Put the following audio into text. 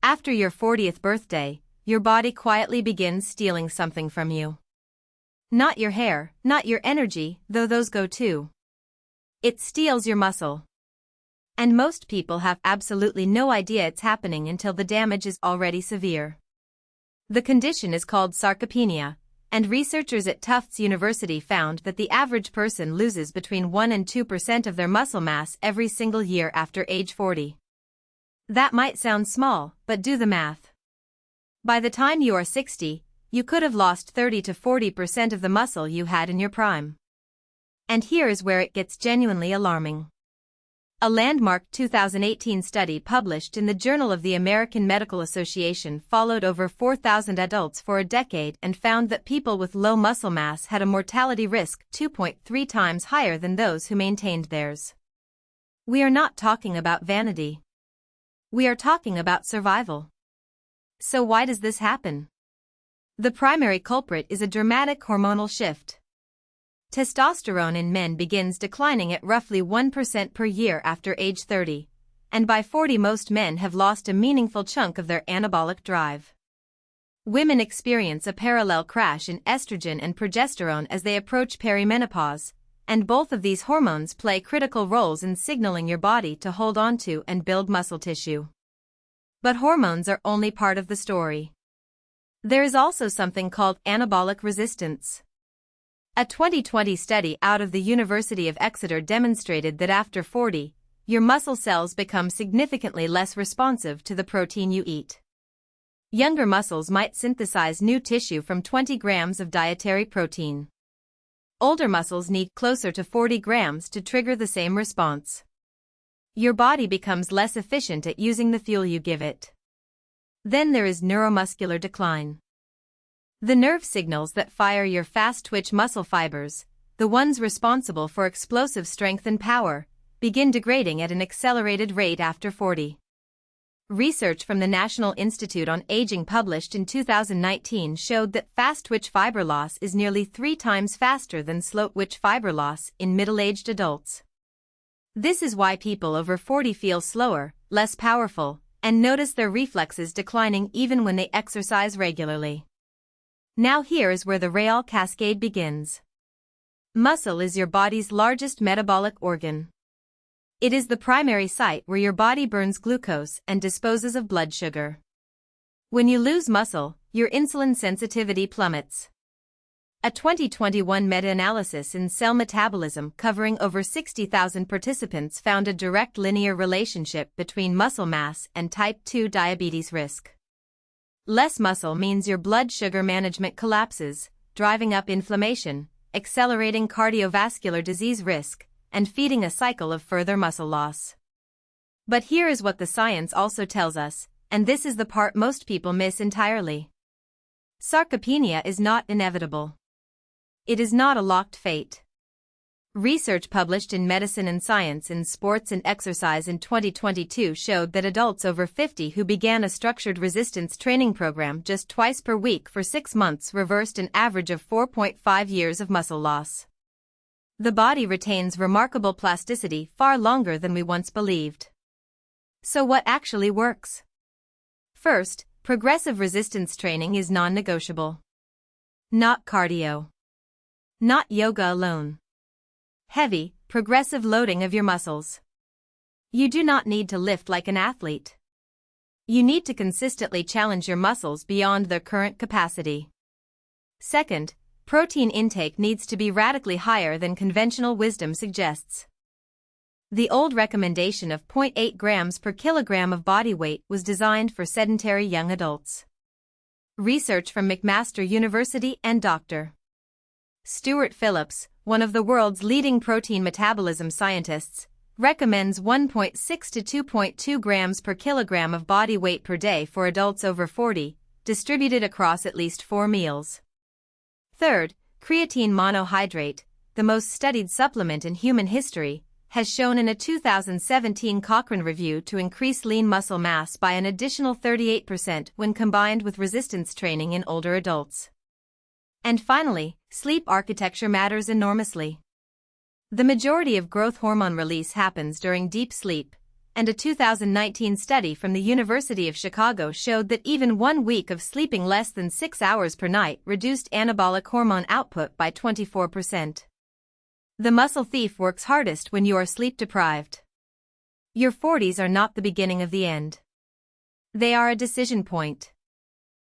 After your 40th birthday, your body quietly begins stealing something from you. Not your hair, not your energy, though those go too. It steals your muscle. And most people have absolutely no idea it's happening until the damage is already severe. The condition is called sarcopenia, and researchers at Tufts University found that the average person loses between 1 and 2% of their muscle mass every single year after age 40. That might sound small, but do the math. By the time you are 60, you could have lost 30 to 40% of the muscle you had in your prime. And here is where it gets genuinely alarming. A landmark 2018 study published in the Journal of the American Medical Association followed over 4,000 adults for a decade and found that people with low muscle mass had a mortality risk 2.3 times higher than those who maintained theirs. We are not talking about vanity. We are talking about survival. So why does this happen? The primary culprit is a dramatic hormonal shift. Testosterone in men begins declining at roughly 1% per year after age 30, and by 40 most men have lost a meaningful chunk of their anabolic drive. Women experience a parallel crash in estrogen and progesterone as they approach perimenopause, and both of these hormones play critical roles in signaling your body to hold on to and build muscle tissue. But hormones are only part of the story. There is also something called anabolic resistance. A 2020 study out of the University of Exeter demonstrated that after 40, your muscle cells become significantly less responsive to the protein you eat. Younger muscles might synthesize new tissue from 20 grams of dietary protein. Older muscles need closer to 40 grams to trigger the same response. Your body becomes less efficient at using the fuel you give it. Then there is neuromuscular decline. The nerve signals that fire your fast-twitch muscle fibers, the ones responsible for explosive strength and power, begin degrading at an accelerated rate after 40. Research from the National Institute on Aging published in 2019 showed that fast-twitch fiber loss is nearly 3 times faster than slow-twitch fiber loss in middle-aged adults. This is why people over 40 feel slower, less powerful, and notice their reflexes declining even when they exercise regularly. Now here is where the real cascade begins. Muscle is your body's largest metabolic organ. It is the primary site where your body burns glucose and disposes of blood sugar. When you lose muscle, your insulin sensitivity plummets. A 2021 meta-analysis in Cell Metabolism covering over 60,000 participants found a direct linear relationship between muscle mass and type 2 diabetes risk. Less muscle means your blood sugar management collapses, driving up inflammation, accelerating cardiovascular disease risk, and feeding a cycle of further muscle loss. But here is what the science also tells us, and this is the part most people miss entirely. Sarcopenia is not inevitable. It is not a locked fate. Research published in Medicine and Science in Sports and Exercise in 2022 showed that adults over 50 who began a structured resistance training program just twice per week for 6 months reversed an average of 4.5 years of muscle loss. The body retains remarkable plasticity far longer than we once believed. So what actually works? First, progressive resistance training is non-negotiable. Not cardio. Not yoga alone. Heavy, progressive loading of your muscles. You do not need to lift like an athlete. You need to consistently challenge your muscles beyond their current capacity. Second, protein intake needs to be radically higher than conventional wisdom suggests. The old recommendation of 0.8 grams per kilogram of body weight was designed for sedentary young adults. Research from McMaster University and Dr. Stuart Phillips, one of the world's leading protein metabolism scientists, recommends 1.6 to 2.2 grams per kilogram of body weight per day for adults over 40, distributed across at least 4 meals. Third, creatine monohydrate, the most studied supplement in human history, has shown in a 2017 Cochrane review to increase lean muscle mass by an additional 38% when combined with resistance training in older adults. And finally, sleep architecture matters enormously. The majority of growth hormone release happens during deep sleep, and a 2019 study from the University of Chicago showed that even 1 week of sleeping less than 6 hours per night reduced anabolic hormone output by 24%. The muscle thief works hardest when you are sleep deprived. Your 40s are not the beginning of the end. They are a decision point.